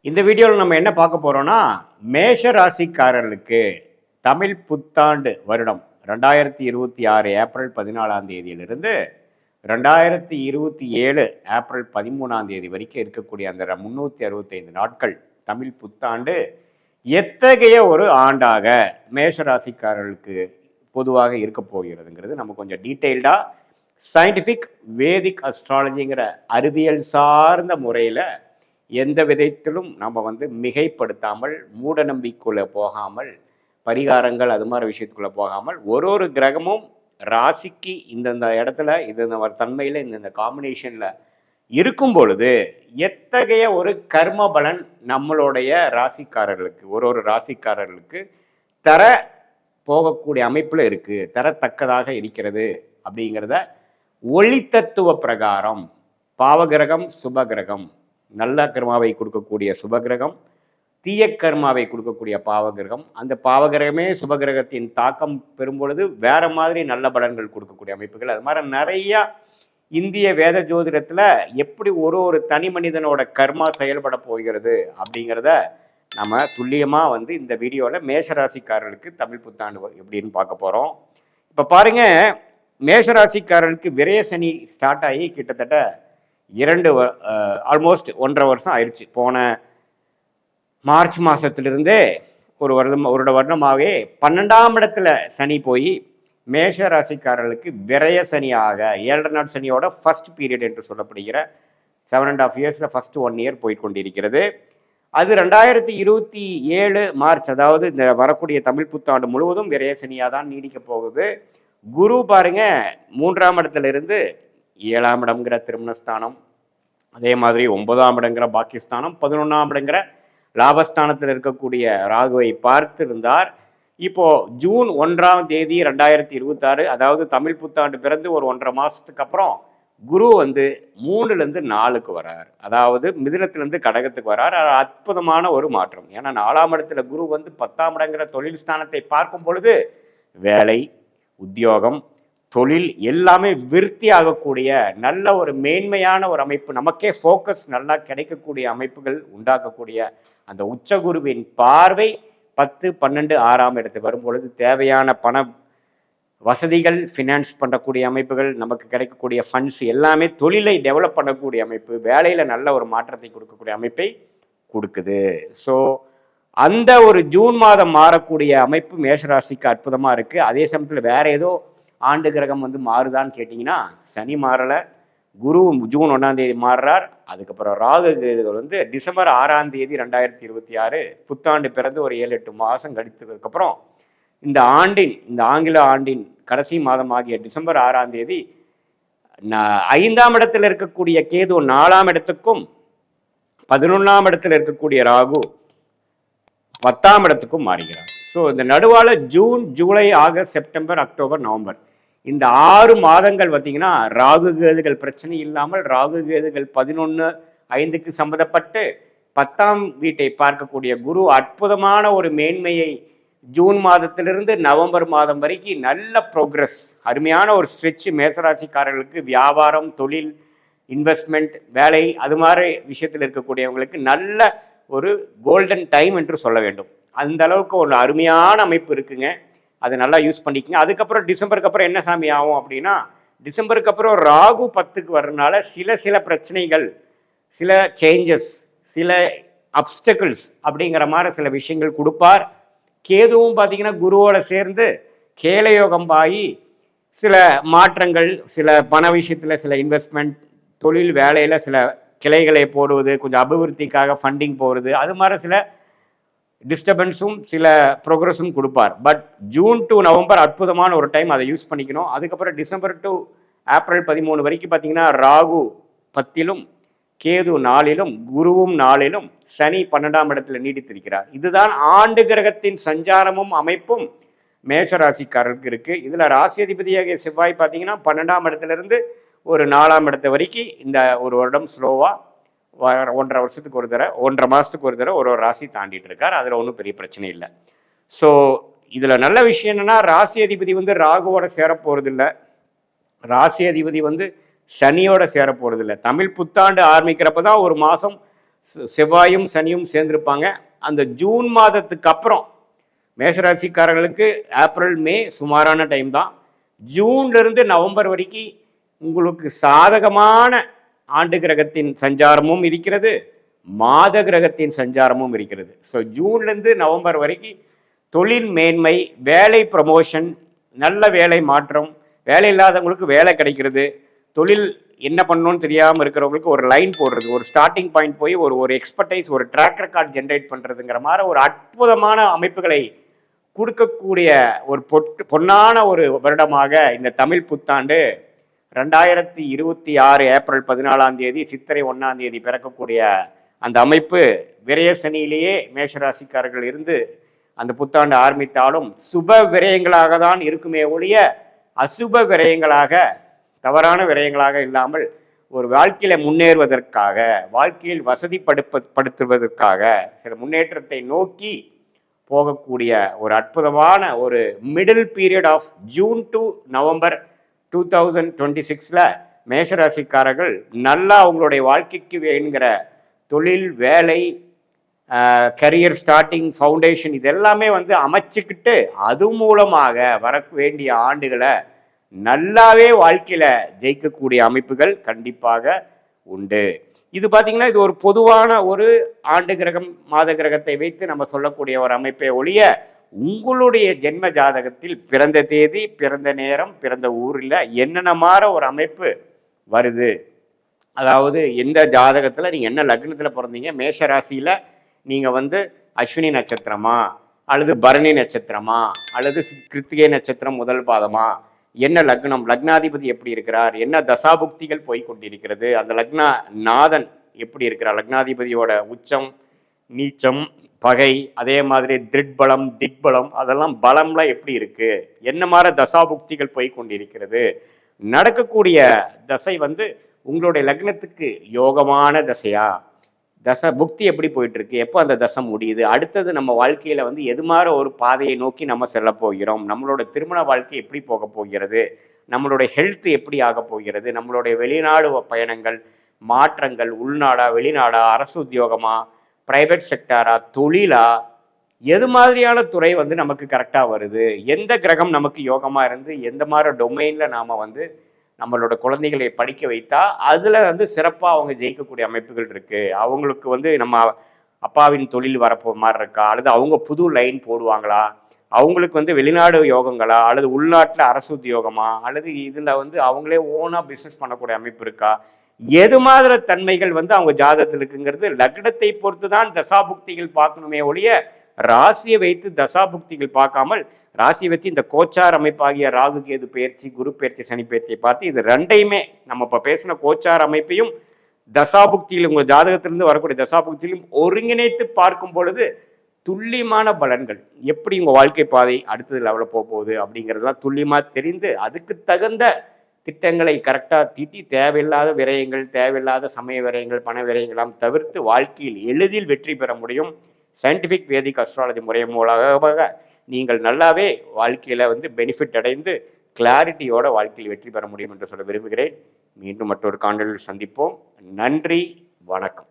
இந்த வீடியோவில் நம்ம என்ன பார்க்க போறோம்னா, மேஷ ராசிக்காரர்களுக்கு தமிழ் புத்தாண்டு வருடம் 2026 ஏப்ரல் 14ஆம் தேதியிலிருந்து 2027 ஏப்ரல் 13ஆம் தேதி வரைக்கும் இருக்கக்கூடிய அந்த 365 நாட்கள் தமிழ் புத்தாண்டு எத்தகைய ஒரு ஆண்டாக மேஷ ராசிக்காரர்களுக்கு பொதுவாக இருக்க போகிறதுங்கிறது நம்ம கொஞ்சம் டீட்டெயில்டாக சயின்டிஃபிக் வேதிக் அஸ்ட்ராலஜிங்கிற அறிவியல் சார்ந்த முறையில் எந்த விதத்திலும் நம்ம மிகைப்படுத்தாமல் மூட நம்பிக்கைக்குள்ளே போகாமல் பரிகாரங்கள் அது மாதிரி விஷயத்துக்குள்ளே போகாமல் ஒரு கிரகமும் ராசிக்கு இந்தந்த இடத்துல இந்த தன்மையில் இந்த காம்பினேஷனில் இருக்கும் பொழுது எத்தகைய ஒரு கர்ம பலன் நம்மளுடைய ராசிக்காரர்களுக்கு ஒரு ராசிக்காரர்களுக்கு தர போகக்கூடிய அமைப்பில் இருக்குது, தரத்தக்கதாக இருக்கிறது அப்படிங்கிறத ஒளி தத்துவ பிரகாரம் பாவகிரகம் சுபகிரகம் நல்ல கர்மாவை கொடுக்கக்கூடிய சுபகிரகம், தீய கர்மாவை கொடுக்கக்கூடிய பாவகிரகம், அந்த பாவகிரகமே சுபகிரகத்தின் தாக்கம் பெறும் பொழுது வேற மாதிரி நல்ல பலன்கள் கொடுக்கக்கூடிய அமைப்புகள், அது மாதிரி நிறையா இந்திய வேத ஜோதிடத்தில் எப்படி ஒரு தனி மனிதனோட கர்மா செயல்பட போகிறது அப்படிங்கிறத நம்ம துல்லியமாக இந்த வீடியோவில் மேஷராசிக்காரர்களுக்கு தமிழ் புத்தாண்டு எப்படின்னு பார்க்க போகிறோம். இப்போ பாருங்க, மேஷராசிக்காரர்களுக்கு விரய சனி ஸ்டார்ட் ஆகி கிட்டத்தட்ட ஆல்மோஸ்ட் 1.5 வருஷம் ஆயிடுச்சு. போன மார்ச் மாதத்திலிருந்தே ஒரு வருடமாகவே 12ஆம் இடத்துல சனி போய் மேஷ ராசிக்காரர்களுக்கு விரய சனியாக 7.5 நாள் சனியோட ஃபர்ஸ்ட் பீரியட் என்று சொல்லப்படுகிற 7.5 இயர்ஸில் ஃபர்ஸ்ட் 1 இயர் போய் கொண்டிருக்கிறது. அது 2027 மார்ச், அதாவது இந்த வரக்கூடிய தமிழ் புத்தாண்டு முழுவதும் விரய சனியாக தான் நீடிக்க போகுது. குரு பாருங்க 3ஆம் இடத்துல இருந்து 7ஆம் இடம்ங்கிற திருமணஸ்தானம், அதே மாதிரி 9ஆம் இடங்கிற பாக்கியஸ்தானம், 11ஆம் இடங்கிற லாபஸ்தானத்தில் இருக்கக்கூடிய ராகுவை பார்த்திருந்தார். இப்போ ஜூன் 1ஆம் தேதி 2026, அதாவது தமிழ் புத்தாண்டு பிறந்து ஒரு 1.5 மாசத்துக்கு அப்புறம் குரு 3லேருந்து 4க்கு வரார், அதாவது மிதுனத்திலிருந்து கடகத்துக்கு வரார். அற்புதமான ஒரு மாற்றம். ஏன்னா 4ஆம் இடத்துல குரு 10ஆம் இடங்கிற தொழில் ஸ்தானத்தை பார்க்கும் பொழுது வேலை, உத்தியோகம், தொழில் எல்லாமே விருத்தி ஆகக்கூடிய நல்ல ஒரு மேன்மையான ஒரு அமைப்பு, நமக்கே ஃபோக்கஸ் நல்லா கிடைக்கக்கூடிய அமைப்புகள் உண்டாக்கக்கூடிய அந்த உச்சகுருவின் பார்வை 10, 12, 6ஆம் இடத்துக்கு வரும்பொழுது தேவையான பண வசதிகள், ஃபினான்ஸ் பண்ணக்கூடிய அமைப்புகள், நமக்கு கிடைக்கக்கூடிய ஃபண்ட்ஸ் எல்லாமே தொழிலை டெவலப் பண்ணக்கூடிய அமைப்பு, வேலையில் நல்ல ஒரு மாற்றத்தை கொடுக்கக்கூடிய அமைப்பை கொடுக்குது. ஸோ அந்த ஒரு ஜூன் மாதம் மாறக்கூடிய அமைப்பு மேஷராசிக்கு அற்புதமாக இருக்குது. அதே சமயத்தில் வேற ஏதோ ஆண்டு கிரகம் மாறுதான்னு கேட்டிங்கன்னா சனி மாறலை, குரு ஜூன் 1ஆம் தேதி மாறுறார். அதுக்கப்புறம் ராகு கேதுகள் டிசம்பர் 6ஆம் தேதி 2026 புத்தாண்டு பிறந்து ஒரு 7-8 மாதம் கழித்ததுக்கப்புறம் இந்த ஆங்கில ஆண்டின் கடைசி மாதம் ஆகிய டிசம்பர் 6ஆம் தேதி 5ஆம் இடத்தில் இருக்கக்கூடிய கேது 4ஆம் இடத்துக்கும் 11ஆம் இடத்தில் இருக்கக்கூடிய ராகு 10ஆம் இடத்துக்கும் மாறுகிறார். ஸோ இந்த நடுவால ஜூன், ஜூலை, ஆகஸ்ட், செப்டம்பர், அக்டோபர், நவம்பர் இந்த 6 மாதங்கள் பார்த்தீங்கன்னா ராகு கேதுகள் பிரச்சனை இல்லாமல், ராகு கேதுகள் 11/5க்கு சம்மந்தப்பட்டு 10ஆம் வீட்டை பார்க்கக்கூடிய குரு அற்புதமான ஒரு மேன்மையை ஜூன் மாதத்திலிருந்து நவம்பர் மாதம் வரைக்கும் நல்ல ப்ரோக்ரஸ், அருமையான ஒரு ஸ்ட்ரெச் மேசராசிக்காரர்களுக்கு வியாபாரம், தொழில், இன்வெஸ்ட்மெண்ட், வேலை அது மாதிரி விஷயத்தில் இருக்கக்கூடியவங்களுக்கு நல்ல ஒரு கோல்டன் டைம் என்று சொல்ல வேண்டும். அந்த அளவுக்கு ஒரு அருமையான அமைப்பு இருக்குங்க. அதை நல்லா யூஸ் பண்ணிக்கங்க. அதுக்கப்புறம் டிசம்பருக்கு அப்புறம் என்ன சாமி ஆகும் அப்படின்னா, டிசம்பருக்கு அப்புறம் ராகு 10க்கு வர்றதுனால சில பிரச்சனைகள், சில சேஞ்சஸ், சில அப்டக்கிள்ஸ் அப்படிங்கிற மாதிரி சில விஷயங்கள் கொடுப்பார். கேதுவும் பார்த்தீங்கன்னா குருவோட சேர்ந்து கேலயோகம் ஆகி சில மாற்றங்கள், சில பண விஷயத்தில் சில இன்வெஸ்ட்மெண்ட், தொழில் வேலையில் சில கிளைகளை போடுவது, கொஞ்சம் அபிவிருத்திக்காக ஃபண்டிங் போகிறது, அது மாதிரி சில டிஸ்டர்பன்ஸும் சில ப்ரோக்ரஸும் கொடுப்பார். பட் ஜூன் டு நவம்பர் அற்புதமான ஒரு டைம், அதை யூஸ் பண்ணிக்கணும். அதுக்கப்புறம் டிசம்பர் டு ஏப்ரல் 13 வரைக்கும் பார்த்தீங்கன்னா ராகு 10லும், கேது 4லும், குருவும் 4லும், சனி 12ஆம் இடத்துல நீடித்திருக்கிறார். இதுதான் ஆண்டு கிரகத்தின் சஞ்சாரமும் அமைப்பும் மேஷராசிக்காரருக்கு இருக்குது. இதில் ராசி அதிபதியாக செவ்வாய் பார்த்தீங்கன்னா 12ஆம் இடத்துலேருந்து ஒரு 4ஆம் இடத்து வரைக்கும் இந்த ஒரு வருடம் ஸ்லோவாக 1.5 வருஷத்துக்கு ஒரு தடவை, 1.5 மாதத்துக்கு ஒரு தடவை ஒரு ராசி தாண்டிட்டு இருக்கார். அதில் ஒன்றும் பெரிய பிரச்சனை இல்லை. ஸோ இதில் நல்ல விஷயம் என்னென்னா, ராசி அதிபதி ராகுவோட சேரப்போகிறது இல்லை, ராசி அதிபதி சனியோட சேர போகிறது இல்லை. தமிழ் புத்தாண்டு ஆரம்பிக்கிறப்ப தான் ஒரு மாதம் செவ்வாயும் சனியும் சேர்ந்திருப்பாங்க. அந்த ஜூன் மாதத்துக்கு அப்புறம் மேஷராசிக்காரர்களுக்கு ஏப்ரல் மே சுமாரான டைம் தான். ஜூன்லேருந்து நவம்பர் வரைக்கும் உங்களுக்கு சாதகமான ஆண்டு கிரகத்தின் சஞ்சாரமும் இருக்கிறது, மாத கிரகத்தின் சஞ்சாரமும் இருக்கிறது. ஸோ ஜூன்லேருந்து நவம்பர் வரைக்கும் தொழில் மேன்மை, வேலை ப்ரமோஷன், நல்ல வேலை மாற்றம், வேலை இல்லாதவங்களுக்கு வேலை கிடைக்கிறது, தொழில் என்ன பண்ணணும்னு தெரியாமல் இருக்கிறவங்களுக்கு ஒரு லைன் போடுறது, ஒரு ஸ்டார்டிங் பாயிண்ட் போய் ஒரு எக்ஸ்பர்டைஸ், ஒரு ட்ராக் ரெக்கார்ட் ஜென்ரேட் பண்ணுறதுங்கிற மாதிரி ஒரு அற்புதமான அமைப்புகளை கொடுக்கக்கூடிய ஒரு பொன்னான ஒரு வருடமாக இந்த தமிழ் புத்தாண்டு 2026 ஏப்ரல் 14 சித்திரை 1 பிறக்கக்கூடிய அந்த அமைப்பு விரய சனியிலேயே மேஷராசிக்காரர்கள் இருந்து அந்த புத்தாண்டு ஆரம்பித்தாலும் சுப விரயங்களாக தான் இருக்குமே ஒழிய அசுப விரயங்களாக, தவறான விரயங்களாக இல்லாமல் ஒரு வாழ்க்கையில முன்னேறுவதற்காக, வாழ்க்கையில் வசதிப்படுத்துவதற்காக, சில முன்னேற்றத்தை நோக்கி போகக்கூடிய ஒரு அற்புதமான ஒரு middle period of June to November 2026 மேஷராசிக்காரர்கள் நல்லா அவங்களுடைய வாழ்க்கைக்கு வேணுங்கிற தொழில், வேலை, கரியர் ஸ்டார்டிங், ஃபவுண்டேஷன் இதெல்லாமே அமைச்சுக்கிட்டு அது மூலமாக வர வேண்டிய ஆண்டுகளை நல்லாவே வாழ்க்கையில் ஜெயிக்கக்கூடிய அமைப்புகள் கண்டிப்பாக உண்டு. இது பார்த்தீங்கன்னா இது ஒரு பொதுவான ஒரு ஆண்டு கிரகம், மாத கிரகத்தை வைத்து நம்ம சொல்லக்கூடிய ஒரு அமைப்பை ஒழிய உங்களுடைய ஜென்ம ஜாதகத்தில் பிறந்த தேதி, பிறந்த நேரம், பிறந்த ஊரில் என்னென்ன மாதிரி ஒரு அமைப்பு வருது, அதாவது எந்த ஜாதகத்தில் நீங்கள் என்ன லக்னத்தில் பிறந்தீங்க, மேஷ ராசியில் நீங்கள் அஸ்வினி நட்சத்திரமா அல்லது பரணி நட்சத்திரமா அல்லது கிருத்திகை நட்சத்திரம் முதல் பாதமா, என்ன லக்னம், லக்னாதிபதி எப்படி இருக்கிறார், என்ன தசாபுக்திகள் போய் கொண்டிருக்கிறது, அந்த லக்னா நாதன் எப்படி இருக்கிறார், லக்னாதிபதியோட உச்சம், நீச்சம், பகை, அதே மாதிரி திருட்பலம், திக்பலம், அதெல்லாம் பலம்லாம் எப்படி இருக்கு, என்ன மாதிரி தசாபுக்திகள் போய் கொண்டிருக்கிறது, நடக்கக்கூடிய தசை உங்களுடைய லக்னத்துக்கு யோகமான தசையா, தசை புக்தி எப்படி போயிட்டு இருக்கு, எப்போ அந்த தசை முடியுது, அடுத்தது நம்ம வாழ்க்கையில எது மாதிரி ஒரு பாதையை நோக்கி நம்ம செல்ல போகிறோம், நம்மளோட திருமண வாழ்க்கை எப்படி போக போகிறது, நம்மளுடைய ஹெல்த் எப்படி ஆக போகிறது, நம்மளுடைய வெளிநாடு பயணங்கள், மாற்றங்கள், உள்நாடா வெளிநாடா, அரசு உத்தியோகமா, பிரைவேட் செக்டாரா, தொழிலா, எது மாதிரியான துறை நமக்கு கரெக்டாக வருது, எந்த கிரகம் நமக்கு யோகமா இருந்து எந்த மாதிரி டொமைன்ல நாம நம்மளோட குழந்தைகளை படிக்க வைத்தா அதில் சிறப்பாக அவங்க ஜெயிக்கக்கூடிய அமைப்புகள் இருக்குது. அவங்களுக்கு நம்ம அப்பாவின் தொழில் வரப்போ மாதிரி இருக்கா, அல்லது அவங்க புது லைன் போடுவாங்களா, அவங்களுக்கு வெளிநாடு யோகங்களா, அல்லது உள்நாட்டில் அரசு உத்தியோகமா, அல்லது இதில் அவங்களே ஓனாக பிஸ்னஸ் பண்ணக்கூடிய அமைப்பு இருக்கா, எது மாதிரி தன்மைகள் அவங்க ஜாதகத்தில் இருக்குங்கிறது லக்னத்தை பொறுத்து தான் தசாபுக்திகள் பார்க்கணுமே ஒழிய ராசியை வைத்து தசாபுக்திகள் பார்க்காமல் ராசியை வச்சு இந்த கோச்சார் அமைப்பாகிய ராகு கேது பயிற்சி, குரு பயிற்சி, சனி பயிற்சியை பார்த்து இது ரெண்டையுமே நம்ம இப்போ பேசின கோச்சார் அமைப்பையும் தசாபுக்தியில் உங்கள் ஜாதகத்திலிருந்து வரக்கூடிய தசாபுக்தியிலும் ஒருங்கிணைத்து பார்க்கும் பொழுது துல்லியமான பலன்கள், எப்படி உங்கள் வாழ்க்கை பாதை அடுத்தது லெவலில் போகுது அப்படிங்கிறதுலாம் துல்லியமாக தெரிந்து அதுக்கு தகுந்த திட்டங்களை கரெக்டாக தீட்டி தேவையில்லாத விரயங்கள், தேவையில்லாத சமய விரயங்கள், பண விரயங்களாம் தவிர்த்து வாழ்க்கையில் எளிதில் வெற்றி பெற முடியும். சயின்டிஃபிக் வேதிக் அஸ்ட்ராலஜி முறை மூலமாக நீங்கள் நல்லாவே வாழ்க்கையில் பெனிஃபிட் அடைந்து கிளாரிட்டியோட வாழ்க்கையில் வெற்றி பெற முடியும் என்று சொல்ல விரும்புகிறேன். மீண்டும் மற்றொரு காணொளியில் சந்திப்போம். நன்றி, வணக்கம்.